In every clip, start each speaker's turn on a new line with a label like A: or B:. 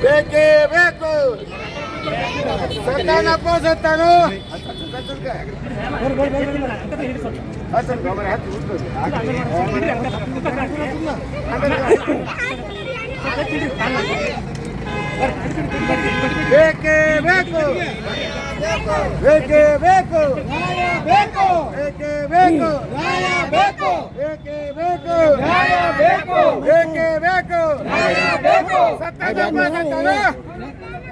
A: ಬೇಕೇ ಬೇಕು ಸತ್ತಾನಪ್ಪ ಸತ್ತಾನು ಬೇಕೇ ಬೇಕು ಬೇಕೇ ಬೇಕು ನ್ಯಾಯ ಬೇಕು ಬೇಕೇ ಬೇಕು ನ್ಯಾಯ ಬೇಕು ಬೇಕೇ ಬೇಕು ನ್ಯಾಯ ಬೇಕು ಬೇಕೇ ಬೇಕು ನ್ಯಾಯ ಬೇಕು ಸತ್ತಾನಪ್ಪ ಸತ್ತಾನು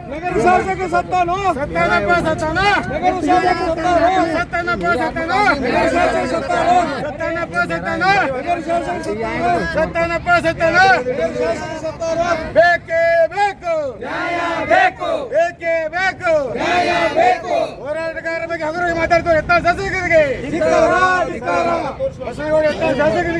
A: ನಗರ ಶಾಸಕ ಸತ್ತಾನು ಸತ್ತಾನಪ್ಪ ಸತ್ತಾನು ನಗರ ಶಾಸಕ ಸತ್ತಾನು ಸತ್ತಾನಪ್ಪ ಸತ್ತಾನು ನಗರ ಶಾಸಕ ಸತ್ತಾನು ಸತ್ತಾನಪ್ಪ ಸತ್ತಾನು ನಗರ ಶಾಸಕ ಸತ್ತಾನು ಸತ್ತಾನಪ್ಪ ಸತ್ತಾನು ನಗರ ಶಾಸಕ ಸತ್ತಾನು ಬೇಕೇ ಬೇಕು ನ್ಯಾಯ ಬೇಕು ಬೇಕೇ ಬೇಕು ನ್ಯಾಯ ಬೇಕು ಹೋರಾಟಗಾರರ ಬಗ್ಗೆ ಹಗುರವಾಗಿ ಮಾತಾಡ್ತಾರೆ ಎತ್ತ ಶಾಸಕರಿಗೆ ಬಸವನಗೌಡ ಎತ್ತ ಶಾಸಕರಿಗೆ ಶಾಸಕರಿಗೆ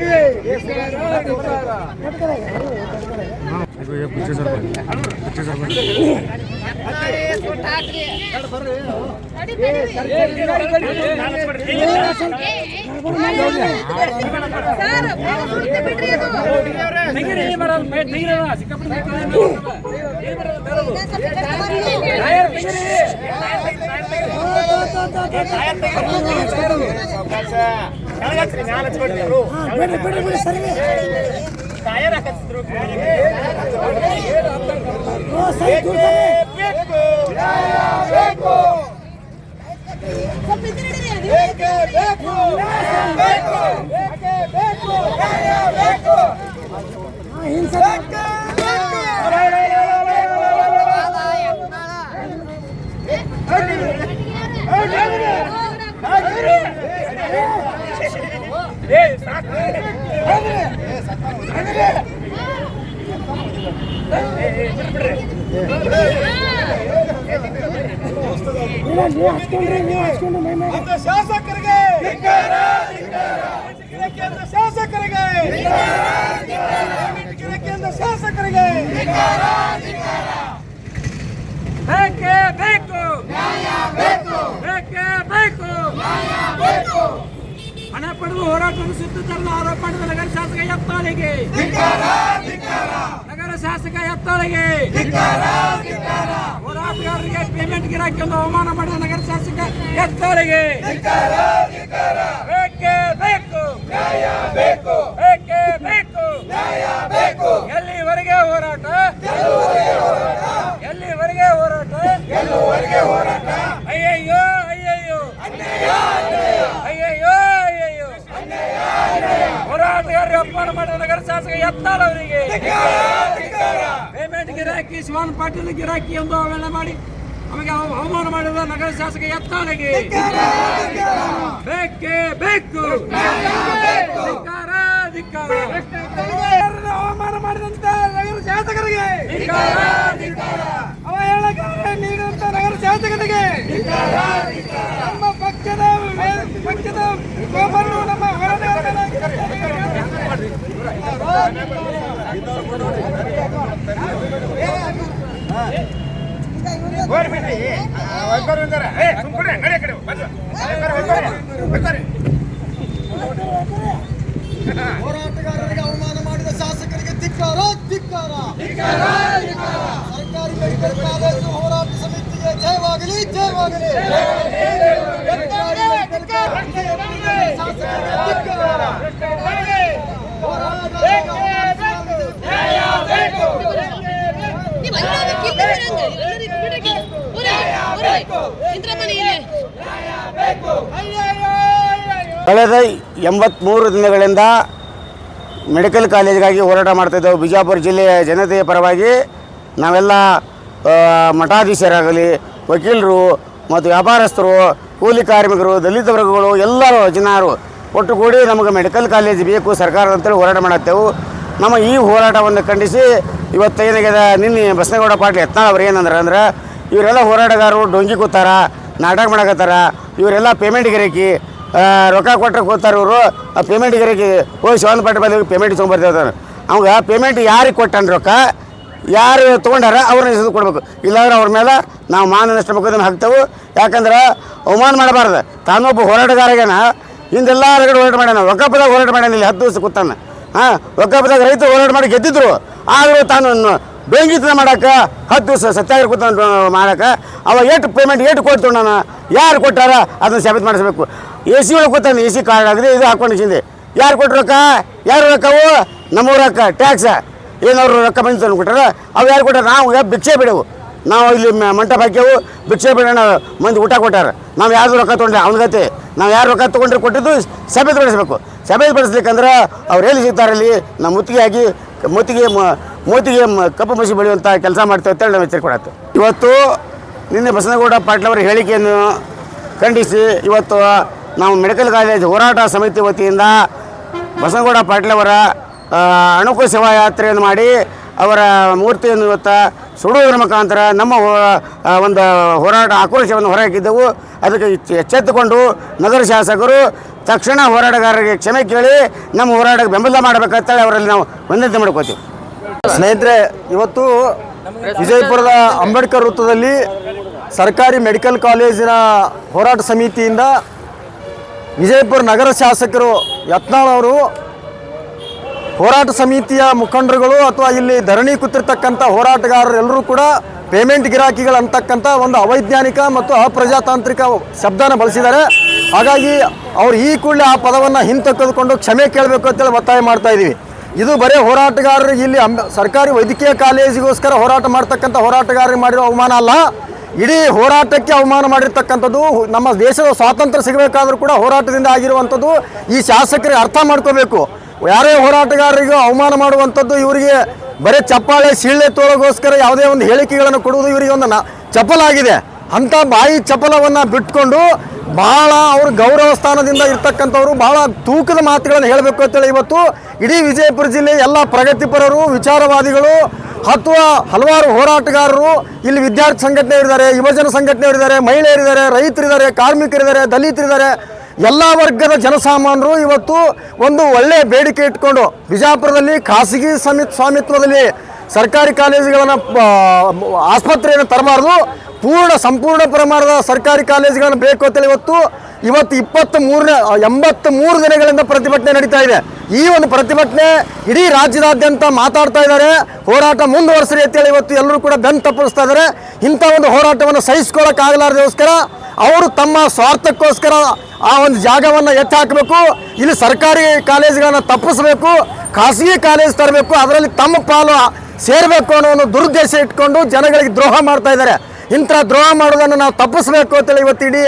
A: ಶಾಸಕರಿಗೆ ಶಾಸಕರಿಗೆ ಬೇಕೇ ಬೇಕು ಬೇಕೇ ಬೇಕು ಹಣ ಪಡೆದು ಹೋರಾಟ ನಡೆಸುತ್ತಿದ್ದ ಆರೋಪ ಮಾಡಿದ ನಗರ ಶಾಸಕ ಎತ್ತಾಳಿಗೆ ನಗರ ಶಾಸಕ ಎತ್ತಾಳಿಗೆ ಹೋರಾಟಗಾರರಿಗೆ ಪೇಮೆಂಟ್ ಗಿರಾಕಿ ಒಂದು ಅವಮಾನ ಮಾಡಿದ ನಗರ ಶಾಸಕ ಎತ್ತಾಳಿಗೆ ಬೇಕೇ ಬೇಕು ಬೇಕೇ ಬೇಕು ಎಲ್ಲಿವರೆಗೆ ಹೋರಾಟ ಎಲ್ಲಿವರೆಗೆ ಹೋರಾಟ ಅಯ್ಯಯ್ಯೋ ಅಯ್ಯಯ್ಯೋ ಅಯ್ಯಯ್ಯೋ ಅಯ್ಯಯ್ಯೋ ಹೋರಾಟಗಾರರಿಗೆ ಅಪಮಾನ ಮಾಡಿದ ನಗರ ಶಾಸಕ ಎತ್ತಾಳ ಅವರಿಗೆ ಪೇಮೆಂಟ್ ಗಿರಾಕಿ ಶಿವನ್ ಪಾಟೀಲ್ ಗಿರಾಕಿ ಎಂದು ಅವೆಲ್ಲ ಮಾಡಿ ನಮಗೆ ಅವಮಾನ ಮಾಡಿದ ನಗರ ಶಾಸಕ ಎತ್ತಾಳಿಗೆ ಬೇಕೇ ಬೇಕು ಅವಮಾನ ಮಾಡಿದಂತ ನಗರ ಶಾಸಕರಿಗೆ ಅವಹೇಳನಕಾರಿ ನೀಡಿದಂತ ನಗರ ಶಾಸಕರಿಗೆ ನಮ್ಮ ಪಕ್ಷದ ಗೋಬನ್ನು ನಮ್ಮ ಹೋರಾಟಗಾರರಿಗೆ ಅವಮಾನ ಮಾಡಿದ ಶಾಸಕರಿಗೆ ಧಿಕ್ಕಾರ ಧಿಕ್ಕಾರ ಸರ್ಕಾರಿ ಮೆಡಿಕಲ್ ಕಾಲೇಜು ಹೋರಾಟ ಸಮಿತಿಗೆ ಜಯವಾಗಲಿ ಜಯವಾಗಲಿ
B: ಕಳೆದ 83 ದಿನಗಳಿಂದ ಮೆಡಿಕಲ್ ಕಾಲೇಜಿಗಾಗಿ ಹೋರಾಟ ಮಾಡ್ತಾಯಿದ್ದೆವು. ಬಿಜಾಪುರ ಜಿಲ್ಲೆಯ ಜನತೆಯ ಪರವಾಗಿ ನಾವೆಲ್ಲ ಮಠಾಧೀಶರಾಗಲಿ, ವಕೀಲರು ಮತ್ತು ವ್ಯಾಪಾರಸ್ಥರು, ಕೂಲಿ ಕಾರ್ಮಿಕರು, ದಲಿತ ವರ್ಗಗಳು ಎಲ್ಲರೂ ಜನರು ಒಟ್ಟುಗೂಡಿ ನಮಗೆ ಮೆಡಿಕಲ್ ಕಾಲೇಜ್ ಬೇಕು ಸರ್ಕಾರ ಅಂತೇಳಿ ಹೋರಾಟ ಮಾಡತ್ತೇವೆ. ನಮ್ಮ ಈ ಹೋರಾಟವನ್ನು ಖಂಡಿಸಿ ಇವತ್ತೇನಾಗಿದೆ, ನಿನ್ನೆ ಬಸನಗೌಡ ಪಾಟೀಲ್ ಯತ್ನಾಳ್ ಅವ್ರು ಏನಂದ್ರೆ ಇವರೆಲ್ಲ ಹೋರಾಟಗಾರರು ಡೊಂಗಿ ಕೂತಾರ, ನಾಟಕ ಮಾಡಕತ್ತಾರ, ಇವರೆಲ್ಲ ಪೇಮೆಂಟ್ ಗಿರಾಕಿ, ರೊಕ್ಕ ಕೊಟ್ಟರೆ ಕೂತಾರೆ ಇವರು. ಆ ಪೇಮೆಂಟ್ ಗಿರಾಕಿ ಹೋಗಿ ಶಿವನ್ ಪಾಟೀಲ್ ಬಲ್ಲಿ ಪೇಮೆಂಟ್ ತೊಗೊಂಬರ್ತೇವೆ. ಅವಾಗ ಪೇಮೆಂಟ್ ಯಾರಿಗೆ ಕೊಟ್ಟನ ರೊಕ್ಕ, ಯಾರು ತೊಗೊಂಡಾರ ಅವ್ರನ್ನ ಹೆಸರು ಕೊಡಬೇಕು, ಇಲ್ಲಾಂದ್ರೆ ಅವ್ರ ಮೇಲೆ ನಾವು ಮಾನ ನಷ್ಟ ಮೊಕದ್ದಮೆ ಹಾಕ್ತೇವೆ. ಯಾಕಂದ್ರೆ ಅವಮಾನ ಮಾಡಬಾರ್ದು. ತಾನೊಬ್ಬ ಹೋರಾಟಗಾರಗೇನ ಹಿಂದೆಲ್ಲ ರಗಡೆ ಹೋರಾಟ ಮಾಡ್ಯಾನ, ಒಕ್ಕಪ್ಪದಾಗ ಹೋರಾಟ ಮಾಡ್ಯಾನ, ಇಲ್ಲಿ 10 ದಿವಸ ಕೂತಾನ. ಒಕ್ಕಪ್ಪದಾಗ ರೈತರು ಹೋರಾಟ ಮಾಡಿ ಗೆದ್ದಿದ್ರು, ಆದರೂ ತಾನು ಬೆಂಗಿತನ ಮಾಡೋಕೆ 10 ದಿವಸ ಸತ್ಯಾಗ್ರಹ ಕೂತ ಮಾಡೋಕೆ ಅವ ಎಷ್ಟು ಪೇಮೆಂಟ್ ಎಷ್ಟು ಕೊಟ್ಟು ನಾನು ಯಾರು ಕೊಟ್ಟಾರ ಅದನ್ನು ಸಾಬೀತು ಮಾಡಿಸ್ಬೇಕು. AC ಒಳಗೆ ಕೂತಾನೆ, AC ಕಾರ್ಡ್ ಆಗಿದೆ, ಇದು ಹಾಕೊಂಡು ಹಿಂದೆ ಯಾರು ಕೊಟ್ಟರು ರೊಕ್ಕ, ಯಾರು ರೊಕ್ಕವು ನಮ್ಮೂರ ರೊಕ್ಕ ಟ್ಯಾಕ್ಸ ಏನವರು ರೊಕ್ಕ ಬಂದು ತಂದು ಕೊಟ್ಟಾರ, ಅವು ಯಾರು ಕೊಟ್ಟಾರ? ನಾವು ಭಿಕ್ಷೆ ಬಿಡೆವು, ನಾವು ಇಲ್ಲಿ ಮಂಟಪ ಹಾಕ್ಯವು, ಭಿಕ್ಷೆ ಬಿಡೋಣ ಮಂದಿ ಊಟ ಕೊಟ್ಟಾರ, ನಾವು ಯಾರು ರೊಕ್ಕ ತೊಗೊಂಡ್ರೆ ಅವ್ನ ಗತಿ. ನಾವು ಯಾರು ರೊಕ್ಕ ತೊಗೊಂಡ್ರೆ ಕೊಟ್ಟಿದ್ದು ಸಾಬೀತುಪಡಿಸ್ಬೇಕು. ಸಾಬೀತುಪಡಿಸ್ಲಿಕ್ಕಂದ್ರೆ ಅವ್ರು ಎಲ್ಲಿ ಸಿಗ್ತಾರಲ್ಲಿ ನಾವು ಮುತ್ತಿಗೆ ಹಾಕಿ ಮೂತಿಗೆ ಕಪ್ಪು ಮಸಿ ಬೆಳೆಯುವಂಥ ಕೆಲಸ ಮಾಡ್ತೇವೆ ಅಂತೇಳಿ ನಾವು ಎಚ್ಚರಿಕೆ ಕೊಡತ್ತೆ. ಇವತ್ತು ನಿನ್ನೆ ಬಸನಗೌಡ ಪಾಟೀಲ್ ಅವರ ಹೇಳಿಕೆಯನ್ನು ಖಂಡಿಸಿ ಇವತ್ತು ನಾವು ಮೆಡಿಕಲ್ ಕಾಲೇಜ್ ಹೋರಾಟ ಸಮಿತಿ ವತಿಯಿಂದ ಬಸನಗೌಡ ಪಾಟೀಲ್ ಅವರ ಅಣುಕು ಸೇವಾ ಯಾತ್ರೆಯನ್ನು ಮಾಡಿ ಅವರ ಮೂರ್ತಿಯನ್ನು ಇವತ್ತು ಸುಡುವುದರ ಮುಖಾಂತರ ನಮ್ಮ ಒಂದು ಹೋರಾಟ ಆಕ್ರೋಶವನ್ನು ಹೊರಹಾಕಿದ್ದೆವು. ಅದಕ್ಕೆ ಎಚ್ಚೆತ್ತುಕೊಂಡು ನಗರ ಶಾಸಕರು ತಕ್ಷಣ ಹೋರಾಟಗಾರರಿಗೆ ಕ್ಷಮೆ ಕೇಳಿ ನಮ್ಮ ಹೋರಾಟಕ್ಕೆ ಬೆಂಬಲ ಮಾಡಬೇಕಂತೇಳಿ ಅವರಲ್ಲಿ ನಾವು ವಿನಂತಿ ಮಾಡ್ಕೋತೀವಿ.
C: ಸ್ನೇಹಿತರೆ, ಇವತ್ತು ವಿಜಯಪುರದ ಅಂಬೇಡ್ಕರ್ ವೃತ್ತದಲ್ಲಿ ಸರ್ಕಾರಿ ಮೆಡಿಕಲ್ ಕಾಲೇಜಿನ ಹೋರಾಟ ಸಮಿತಿಯಿಂದ ವಿಜಯಪುರ ನಗರ ಶಾಸಕರು ಯತ್ನಾಳ್ ಅವರು ಹೋರಾಟ ಸಮಿತಿಯ ಮುಖಂಡರುಗಳು ಅಥವಾ ಇಲ್ಲಿ ಧರಣಿ ಕೂತಿರ್ತಕ್ಕಂಥ ಹೋರಾಟಗಾರರು ಎಲ್ಲರೂ ಕೂಡ ಪೇಮೆಂಟ್ ಗಿರಾಕಿಗಳು ಅಂತಕ್ಕಂಥ ಒಂದು ಅವೈಜ್ಞಾನಿಕ ಮತ್ತು ಅಪ್ರಜಾತಾಂತ್ರಿಕ ಶಬ್ದನ ಬಳಸಿದ್ದಾರೆ. ಹಾಗಾಗಿ ಅವರು ಈ ಕೂಡಲೇ ಆ ಪದವನ್ನು ಹಿಂತೆಗೆದುಕೊಂಡು ಕ್ಷಮೆ ಕೇಳಬೇಕು ಅಂತೇಳಿ ಒತ್ತಾಯ ಮಾಡ್ತಾ ಇದ್ದೀವಿ. ಇದು ಬರೀ ಹೋರಾಟಗಾರರಿಗೆ ಇಲ್ಲಿ ಸರ್ಕಾರಿ ವೈದ್ಯಕೀಯ ಕಾಲೇಜಿಗೋಸ್ಕರ ಹೋರಾಟ ಮಾಡ್ತಕ್ಕಂಥ ಹೋರಾಟಗಾರರಿಗೆ ಮಾಡಿರೋ ಅವಮಾನ ಅಲ್ಲ, ಇಡೀ ಹೋರಾಟಕ್ಕೆ ಅವಮಾನ ಮಾಡಿರ್ತಕ್ಕಂಥದ್ದು. ನಮ್ಮ ದೇಶದ ಸ್ವಾತಂತ್ರ್ಯ ಸಿಗಬೇಕಾದ್ರೂ ಕೂಡ ಹೋರಾಟದಿಂದ ಆಗಿರುವಂಥದ್ದು ಈ ಶಾಸಕರಿಗೆ ಅರ್ಥ ಮಾಡ್ಕೋಬೇಕು. ಯಾರೇ ಹೋರಾಟಗಾರರಿಗೂ ಅವಮಾನ ಮಾಡುವಂಥದ್ದು ಇವರಿಗೆ ಬರೀ ಚಪ್ಪಾಳೆ ಸೀಳೆ ತೋಳಗೋಸ್ಕರ ಯಾವುದೇ ಒಂದು ಹೇಳಿಕೆಗಳನ್ನು ಕೊಡುವುದು ಇವರಿಗೆ ಒಂದು ಚಪಲಾಗಿದೆ. ಅಂಥ ಬಾಯಿ ಚಪಲವನ್ನು ಬಿಟ್ಕೊಂಡು ಭಾಳ ಅವರು ಗೌರವ ಸ್ಥಾನದಿಂದ ಇರ್ತಕ್ಕಂಥವ್ರು ಭಾಳ ತೂಕದ ಮಾತುಗಳನ್ನು ಹೇಳಬೇಕು ಅಂತೇಳಿ ಇವತ್ತು ಇಡೀ ವಿಜಯಪುರ ಜಿಲ್ಲೆಯ ಎಲ್ಲ ಪ್ರಗತಿಪರರು, ವಿಚಾರವಾದಿಗಳು ಅಥವಾ ಹಲವಾರು ಹೋರಾಟಗಾರರು, ಇಲ್ಲಿ ವಿದ್ಯಾರ್ಥಿ ಸಂಘಟನೆಯವರಿದ್ದಾರೆ, ಯುವಜನ ಸಂಘಟನೆಯವರಿದ್ದಾರೆ, ಮಹಿಳೆಯರಿದ್ದಾರೆ, ರೈತರಿದ್ದಾರೆ, ಕಾರ್ಮಿಕರಿದ್ದಾರೆ, ದಲಿತರಿದ್ದಾರೆ, ಎಲ್ಲ ವರ್ಗದ ಜನಸಾಮಾನ್ಯರು ಇವತ್ತು ಒಂದು ಒಳ್ಳೆಯ ಬೇಡಿಕೆ ಇಟ್ಕೊಂಡು ವಿಜಯಪುರದಲ್ಲಿ ಖಾಸಗಿ ಸ್ವಾಮಿತ್ವದಲ್ಲಿ ಸರ್ಕಾರಿ ಕಾಲೇಜುಗಳನ್ನು ಆಸ್ಪತ್ರೆಯನ್ನು ತರಬಾರ್ದು, ಸಂಪೂರ್ಣ ಪ್ರಮಾಣದ ಸರ್ಕಾರಿ ಕಾಲೇಜುಗಳನ್ನು ಬೇಕು ಅಂತೇಳಿ ಇವತ್ತು 83 ದಿನಗಳಿಂದ ಪ್ರತಿಭಟನೆ ನಡೀತಾ ಇದೆ. ಈ ಒಂದು ಪ್ರತಿಭಟನೆ ಇಡೀ ರಾಜ್ಯದಾದ್ಯಂತ ಮಾತಾಡ್ತಾ ಇದ್ದಾರೆ. ಹೋರಾಟ ಮುಂದುವರಿಸ್ರಿ ಅಂತೇಳಿ ಇವತ್ತು ಎಲ್ಲರೂ ಕೂಡ ಬೆನ್ನು ತಪ್ಪಿಸ್ತಾ ಇದ್ದಾರೆ. ಇಂಥ ಒಂದು ಹೋರಾಟವನ್ನು ಸಹಿಸ್ಕೊಳ್ಳೋಕ್ಕಾಗಲಾರ್ದೋಸ್ಕರ ಅವರು ತಮ್ಮ ಸ್ವಾರ್ಥಕ್ಕೋಸ್ಕರ ಆ ಒಂದು ಜಾಗವನ್ನು ಎತ್ತಿ ಹಾಕಬೇಕು, ಇಲ್ಲಿ ಸರ್ಕಾರಿ ಕಾಲೇಜುಗಳನ್ನು ತಪ್ಪಿಸಬೇಕು, ಖಾಸಗಿ ಕಾಲೇಜ್ ತರಬೇಕು, ಅದರಲ್ಲಿ ತಮ್ಮ ಪಾಲು ಸೇರಬೇಕು ಅನ್ನೋ ಒಂದು ದುರುದ್ದೇಶ ಇಟ್ಕೊಂಡು ಜನಗಳಿಗೆ ದ್ರೋಹ ಮಾಡ್ತಾ ಇದ್ದಾರೆ. ಇಂಥ ದ್ರೋಹ ಮಾಡೋದನ್ನು ನಾವು ತಪ್ಪಿಸಬೇಕು ಅಂತೇಳಿ ಇವತ್ತು ಇಡೀ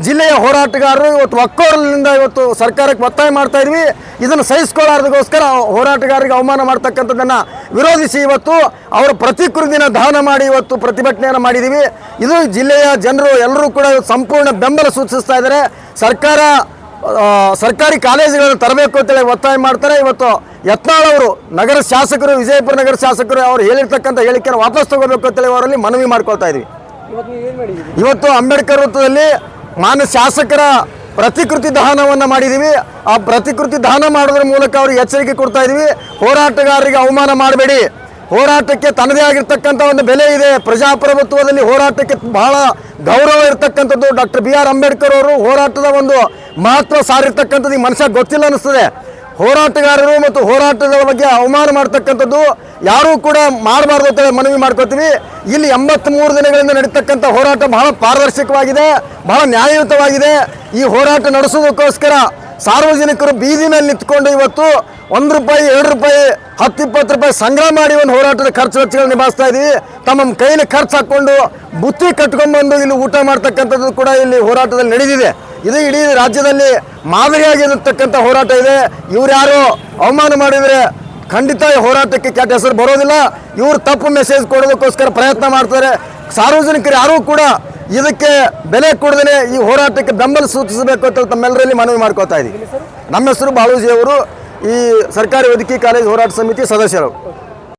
C: ಜಿಲ್ಲೆಯ ಹೋರಾಟಗಾರರು ಇವತ್ತು ಒಕ್ಕೊರಲಿನಿಂದ ಇವತ್ತು ಸರ್ಕಾರಕ್ಕೆ ಒತ್ತಾಯ ಮಾಡ್ತಾ ಇದ್ವಿ. ಇದನ್ನು ಸಹಿಸ್ಕೊಳ್ಳಾರ್ದಗೋಸ್ಕರ ಹೋರಾಟಗಾರರಿಗೆ ಅವಮಾನ ಮಾಡ್ತಕ್ಕಂಥದ್ದನ್ನು ವಿರೋಧಿಸಿ ಇವತ್ತು ಅವರ ಪ್ರತಿಕೃತಿನ ದಹನ ಮಾಡಿ ಇವತ್ತು ಪ್ರತಿಭಟನೆಯನ್ನು ಮಾಡಿದ್ದೀವಿ. ಇದು ಜಿಲ್ಲೆಯ ಜನರು ಎಲ್ಲರೂ ಕೂಡ ಸಂಪೂರ್ಣ ಬೆಂಬಲ ಸೂಚಿಸ್ತಾ ಇದ್ದಾರೆ. ಸರ್ಕಾರಿ ಕಾಲೇಜುಗಳನ್ನು ತರಬೇಕು ಅಂತೇಳಿ ಒತ್ತಾಯ ಮಾಡ್ತಾರೆ. ಇವತ್ತು ಯತ್ನಾಳ್ ಅವರು ನಗರ ಶಾಸಕರು, ವಿಜಯಪುರ ನಗರ ಶಾಸಕರು ಅವರು ಹೇಳಿರ್ತಕ್ಕಂಥ ಹೇಳಿಕೆಯನ್ನು ವಾಪಸ್ ತಗೋಬೇಕು ಅಂತೇಳಿ ಅವರಲ್ಲಿ ಮನವಿ ಮಾಡ್ಕೊಳ್ತಾ ಇದ್ವಿ. ಇವತ್ತು ಅಂಬೇಡ್ಕರ್ ವೃತ್ತದಲ್ಲಿ ಮಾನ್ಯ ಶಾಸಕರ ಪ್ರತಿಕೃತಿ ದಹನವನ್ನು ಮಾಡಿದ್ದೀವಿ. ಆ ಪ್ರತಿಕೃತಿ ದಹನ ಮಾಡೋದ್ರ ಮೂಲಕ ಅವ್ರಿಗೆ ಎಚ್ಚರಿಕೆ ಕೊಡ್ತಾ ಇದ್ದೀವಿ. ಹೋರಾಟಗಾರರಿಗೆ ಅವಮಾನ ಮಾಡಬೇಡಿ, ಹೋರಾಟಕ್ಕೆ ತನ್ನದೇ ಆಗಿರ್ತಕ್ಕಂಥ ಒಂದು ಬೆಲೆ ಇದೆ. ಪ್ರಜಾಪ್ರಭುತ್ವದಲ್ಲಿ ಹೋರಾಟಕ್ಕೆ ಬಹಳ ಗೌರವ ಇರತಕ್ಕಂಥದ್ದು. ಡಾಕ್ಟರ್ BR ಅಂಬೇಡ್ಕರ್ ಅವರು ಹೋರಾಟದ ಒಂದು ಮಹತ್ವ ಸಾರಿರ್ತಕ್ಕಂಥದ್ದು ಈ ಮನುಷ್ಯ ಗೊತ್ತಿಲ್ಲ ಅನ್ನಿಸ್ತದೆ. ಹೋರಾಟಗಾರರು ಮತ್ತು ಹೋರಾಟದ ಬಗ್ಗೆ ಅವಮಾನ ಮಾಡ್ತಕ್ಕಂಥದ್ದು ಯಾರೂ ಕೂಡ ಮಾಡಬಾರ್ದು ಅಂತೇಳಿ ಮನವಿ ಮಾಡ್ಕೋತೀವಿ. ಇಲ್ಲಿ 83 ದಿನಗಳಿಂದ ನಡೀತಕ್ಕಂಥ ಹೋರಾಟ ಬಹಳ ಪಾರದರ್ಶಕವಾಗಿದೆ, ಬಹಳ ನ್ಯಾಯಯುತವಾಗಿದೆ. ಈ ಹೋರಾಟ ನಡೆಸೋದಕ್ಕೋಸ್ಕರ ಸಾರ್ವಜನಿಕರು ಬೀದಿ ಮೇಲೆ ನಿಂತ್ಕೊಂಡು ಇವತ್ತು ₹1, ₹2, ₹10, ₹20 ಸಂಗ್ರಹ ಮಾಡಿ ಒಂದು ಹೋರಾಟದ ಖರ್ಚು ವೆಚ್ಚಗಳು ನಿಭಾಯಿಸ್ತಾ ಇದ್ದೀವಿ. ತಮ್ಮ ಕೈಲಿ ಖರ್ಚು ಹಾಕ್ಕೊಂಡು ಬುತ್ತಿ ಕಟ್ಕೊಂಡ್ಬಂದು ಇಲ್ಲಿ ಊಟ ಮಾಡ್ತಕ್ಕಂಥದ್ದು ಕೂಡ ಇಲ್ಲಿ ಹೋರಾಟದಲ್ಲಿ ನಡೆದಿದೆ. ಇದು ಇಡೀ ರಾಜ್ಯದಲ್ಲಿ ಮಾದರಿಯಾಗಿರತಕ್ಕಂಥ ಹೋರಾಟ ಇದೆ. ಇವ್ರು ಯಾರು ಅವಮಾನ ಮಾಡಿದರೆ ಖಂಡಿತ ಈ ಹೋರಾಟಕ್ಕೆ ಕೆಟ್ಟ ಹೆಸರು ಬರೋದಿಲ್ಲ. ಇವರು ತಪ್ಪು ಮೆಸೇಜ್ ಕೊಡೋದಕ್ಕೋಸ್ಕರ ಪ್ರಯತ್ನ ಮಾಡ್ತಾರೆ. ಸಾರ್ವಜನಿಕರು ಯಾರೂ ಕೂಡ ಇದಕ್ಕೆ ಬೆಲೆ ಕೊಡದೇ ಈ ಹೋರಾಟಕ್ಕೆ ಬೆಂಬಲ ಸೂಚಿಸಬೇಕು ಅಂತ ತಮ್ಮೆಲ್ಲರಲ್ಲಿ ಮನವಿ ಮಾಡ್ಕೋತಾ ಇದ್ದೀವಿ. ನಮ್ಮ ಹೆಸರು ಬಾಳೂಜಿ ಅವರು, ಈ ಸರ್ಕಾರಿ ವೈದ್ಯಕೀಯ ಕಾಲೇಜು ಹೋರಾಟ ಸಮಿತಿ ಸದಸ್ಯರು.